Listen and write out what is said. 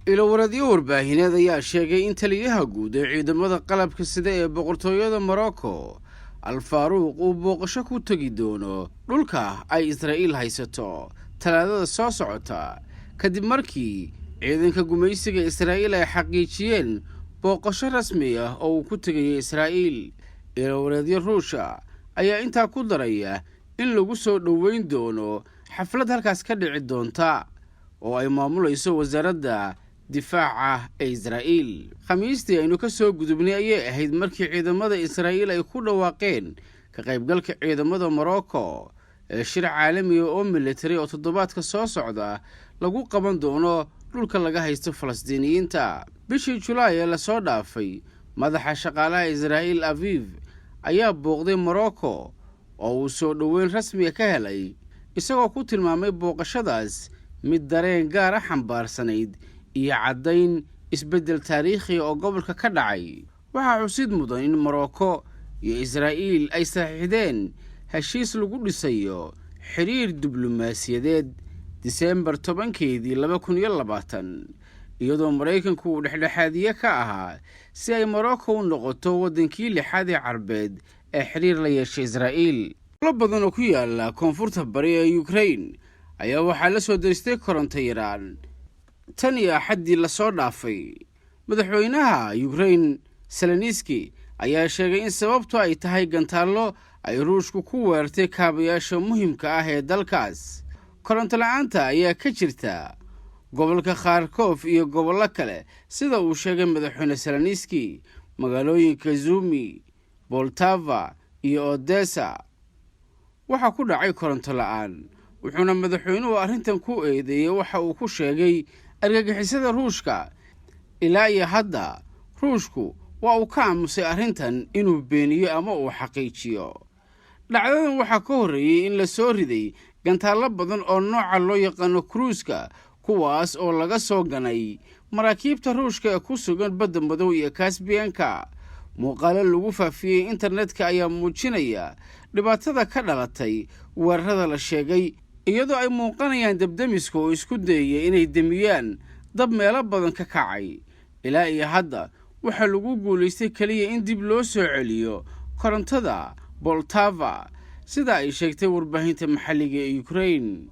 Ilowradyo warbaahineed ayaa sheegay in taliyaha guud ee ciidamada qalabka sida ee boqortooyada Morocco Al-Faruq uu booqasho ku tagi doono dhulka ay Israa'iil haysato talaadada soo socota kadib markii ciidanka gumaysiga Israa'iil ay xaqiijiyeen booqasho rasmi ah oo uu ku tagay Israa'iil. Ilowradyo Ruusha ayaa intaa ku daraya in lagu soo dhoweyn doono xaflad halkaas ka dhici doonta oo ay maamulayso wasaaradda difaaca ee Israa'iil. Khamiistii aynu ka soo gudubnay ayay ahayd markii ciidamada Israa'iil ay ku dhawaaqeen ka qaybgalka ciidamada Morocco ee shir caalami ah oo military oo toddobaadka soo socda lagu qaban doono dhulka laga haysto Falastiiniyiinta. Bishii Julaay ee la soo dhaafay, madaxa shaqaalaha Israa'iil Aviv ayaa booqday Morocco oo uu soo dhoweyn rasmi ah ka helay, isagoo ku tilmaamay booqashadaas mid dareen gaar ah xambaarsanayd iyo caddayn isbeddel taariikhi oo gobolka ka dhacay. Waxaa xusid mudan in Morocco iyo Israa'iil ay saxiixdeen heshiis lagu dhisayo xiriir diblomaasiyadeed Diseembar 10keedii 2020, iyadoo Maraykanku uu dhexdhexaadiye ka ahaa si ay Morocco u noqoto waddankii lixaad ee Carbeed ee xiriir la yeeshay Israa'iil. Gobolo badan oo ku yaala koonfurta bari ee Ukraine ayaa waxaa la soo diristay koronto yaraan tan iyo Axaddii la soo dhaafay. Madaxweynaha Ukraine Zelensky ayaa sheegay in sababtu ay tahay gantaallo ay Ruushku ku weerartay kaabayaasha muhiimka ah ee dalkaas. Koronto la'aanta ayaa ka jirta gobolka Kharkov iyo gobollo kale sida uu sheegay madaxweyne Zelensky. Magaalooyinka Zumi, Poltava iyo Odessa waxaa ku dhacay koronto la'aan, wuxuuna madaxweynuhu arrintan ku eedeeyay waxa uu ku sheegay argagixisada Ruushka. Ilaa iyo hadda Ruushku waa uu ka aamusay arrintan inuu beeniyo ama uu xaqiijiyo. Dhacdadan waxaa ka horreeyay in la soo riday gantaallo badan oo nooca loo yaqaano Cruiska, kuwaas oo laga soo ganay maraakiibta Ruushka ee ku sugan badda madow iyo Caspian-ka. Muuqaalo lagu faafiyey internetka ayaa muujinaya dhibaatada ka dhalatay weerarada la sheegay, iyadoo ay muuqanayaan dabdamiska oo isku dayaya inay demiyaan dab meelo badan ka kacay. Ilaa iyo hadda waxaa lagu guulaystay keliya in dib loo soo celiyo korontada Poltava, sida ay sheegtay warbaahinta maxalliga ee Ukraine.